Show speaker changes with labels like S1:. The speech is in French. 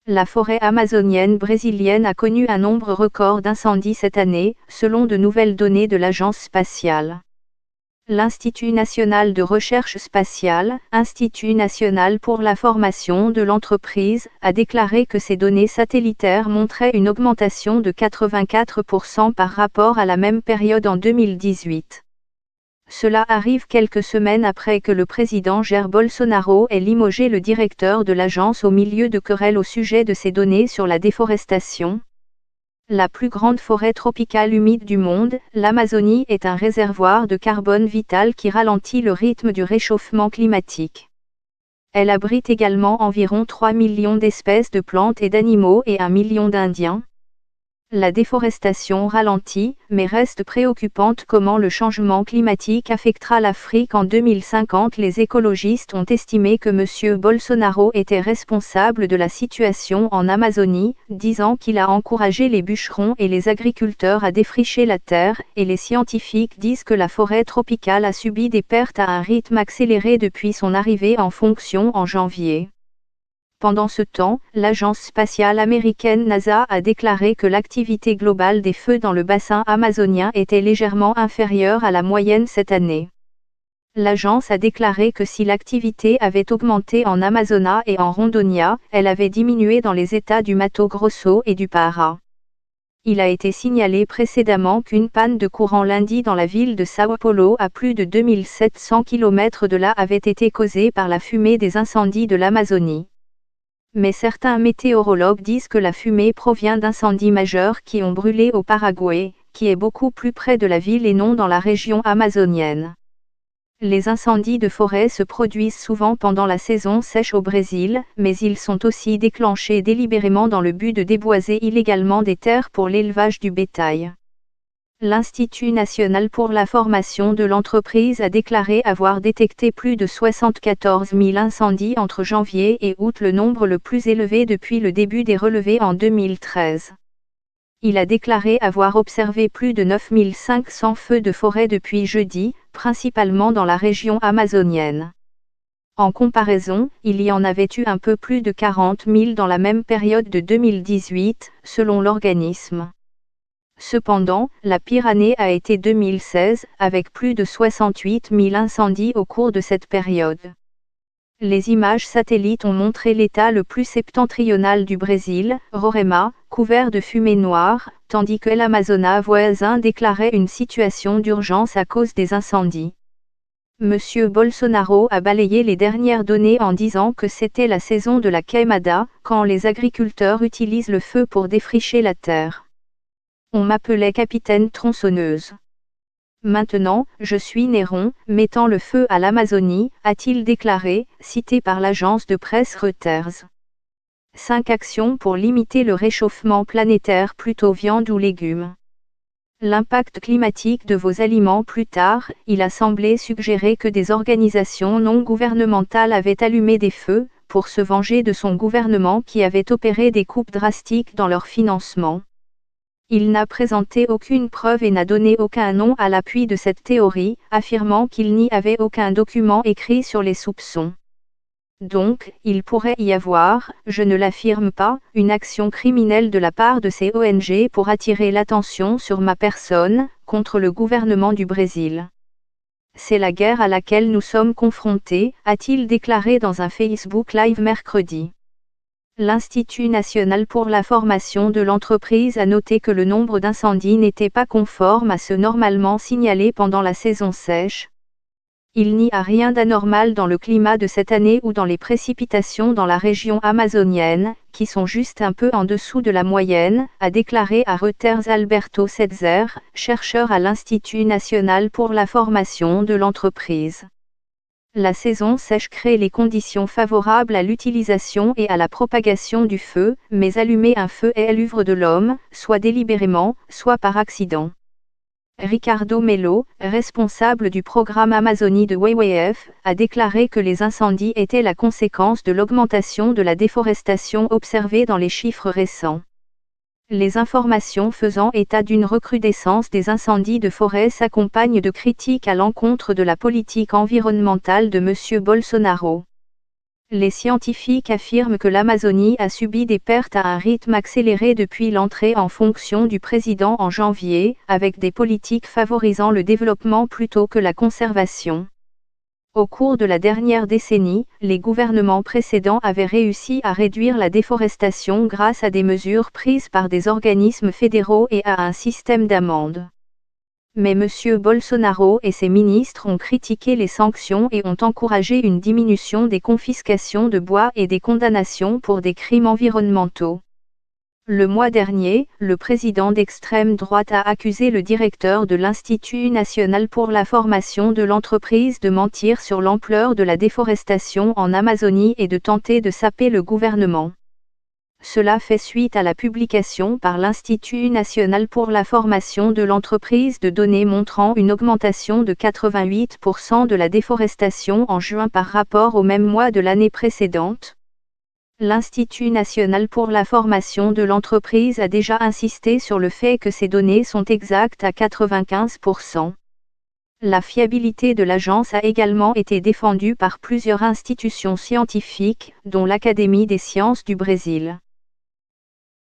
S1: La forêt amazonienne brésilienne a connu un nombre record d'incendies cette année, selon de nouvelles données de l'Agence spatiale. L'Institut national de recherche spatiale, Institut national pour la formation de l'entreprise, a déclaré que ces données satellitaires montraient une augmentation de 84% par rapport à la même période en 2018. Cela arrive quelques semaines après que le président Jair Bolsonaro ait limogé le directeur de l'agence au milieu de querelles au sujet de ces données sur la déforestation. La plus grande forêt tropicale humide du monde, l'Amazonie est un réservoir de carbone vital qui ralentit le rythme du réchauffement climatique. Elle abrite également environ 3 millions d'espèces de plantes et d'animaux et 1 million d'Indiens. La déforestation ralentit, mais reste préoccupante. Comment le changement climatique affectera l'Afrique en 2050? Les écologistes ont estimé que M. Bolsonaro était responsable de la situation en Amazonie, disant qu'il a encouragé les bûcherons et les agriculteurs à défricher la terre, et les scientifiques disent que la forêt tropicale a subi des pertes à un rythme accéléré depuis son arrivée en fonction en janvier. Pendant ce temps, l'agence spatiale américaine NASA a déclaré que l'activité globale des feux dans le bassin amazonien était légèrement inférieure à la moyenne cette année. L'agence a déclaré que si l'activité avait augmenté en Amazonas et en Rondônia, elle avait diminué dans les États du Mato Grosso et du Pará. Il a été signalé précédemment qu'une panne de courant lundi dans la ville de São Paulo à plus de 2700 km de là avait été causée par la fumée des incendies de l'Amazonie. Mais certains météorologues disent que la fumée provient d'incendies majeurs qui ont brûlé au Paraguay, qui est beaucoup plus près de la ville et non dans la région amazonienne. Les incendies de forêt se produisent souvent pendant la saison sèche au Brésil, mais ils sont aussi déclenchés délibérément dans le but de déboiser illégalement des terres pour l'élevage du bétail. L'Institut national pour la formation de l'entreprise a déclaré avoir détecté plus de 74 000 incendies entre janvier et août, le nombre le plus élevé depuis le début des relevés en 2013. Il a déclaré avoir observé plus de 9 500 feux de forêt depuis jeudi, principalement dans la région amazonienne. En comparaison, il y en avait eu un peu plus de 40 000 dans la même période de 2018, selon l'organisme. Cependant, la pire année a été 2016, avec plus de 68 000 incendies au cours de cette période. Les images satellites ont montré l'état le plus septentrional du Brésil, Roraima, couvert de fumée noire, tandis que l'Amazonas voisin déclarait une situation d'urgence à cause des incendies. M. Bolsonaro a balayé les dernières données en disant que c'était la saison de la queimada, quand les agriculteurs utilisent le feu pour défricher la terre. On m'appelait capitaine tronçonneuse. Maintenant, je suis Néron, mettant le feu à l'Amazonie, a-t-il déclaré, cité par l'agence de presse Reuters. 5 actions pour limiter le réchauffement planétaire, plutôt viande ou légumes. L'impact climatique de vos aliments. Plus tard, il a semblé suggérer que des organisations non gouvernementales avaient allumé des feux, pour se venger de son gouvernement qui avait opéré des coupes drastiques dans leur financement. Il n'a présenté aucune preuve et n'a donné aucun nom à l'appui de cette théorie, affirmant qu'il n'y avait aucun document écrit sur les soupçons. Donc, il pourrait y avoir, je ne l'affirme pas, une action criminelle de la part de ces ONG pour attirer l'attention sur ma personne, contre le gouvernement du Brésil. C'est la guerre à laquelle nous sommes confrontés, a-t-il déclaré dans un Facebook Live mercredi. L'Institut national pour la formation de l'entreprise a noté que le nombre d'incendies n'était pas conforme à ceux normalement signalés pendant la saison sèche. Il n'y a rien d'anormal dans le climat de cette année ou dans les précipitations dans la région amazonienne, qui sont juste un peu en dessous de la moyenne, a déclaré à Reuters Alberto Setzer, chercheur à l'Institut national pour la formation de l'entreprise. La saison sèche crée les conditions favorables à l'utilisation et à la propagation du feu, mais allumer un feu est l'œuvre de l'homme, soit délibérément, soit par accident. Ricardo Melo, responsable du programme Amazonie de WWF, a déclaré que les incendies étaient la conséquence de l'augmentation de la déforestation observée dans les chiffres récents. Les informations faisant état d'une recrudescence des incendies de forêt s'accompagnent de critiques à l'encontre de la politique environnementale de M. Bolsonaro. Les scientifiques affirment que l'Amazonie a subi des pertes à un rythme accéléré depuis l'entrée en fonction du président en janvier, avec des politiques favorisant le développement plutôt que la conservation. Au cours de la dernière décennie, les gouvernements précédents avaient réussi à réduire la déforestation grâce à des mesures prises par des organismes fédéraux et à un système d'amendes. Mais M. Bolsonaro et ses ministres ont critiqué les sanctions et ont encouragé une diminution des confiscations de bois et des condamnations pour des crimes environnementaux. Le mois dernier, le président d'extrême droite a accusé le directeur de l'Institut national pour la formation de l'entreprise de mentir sur l'ampleur de la déforestation en Amazonie et de tenter de saper le gouvernement. Cela fait suite à la publication par l'Institut national pour la formation de l'entreprise de données montrant une augmentation de 88% de la déforestation en juin par rapport au même mois de l'année précédente. L'Institut national pour la formation de l'entreprise a déjà insisté sur le fait que ces données sont exactes à 95%. La fiabilité de l'agence a également été défendue par plusieurs institutions scientifiques, dont l'Académie des sciences du Brésil.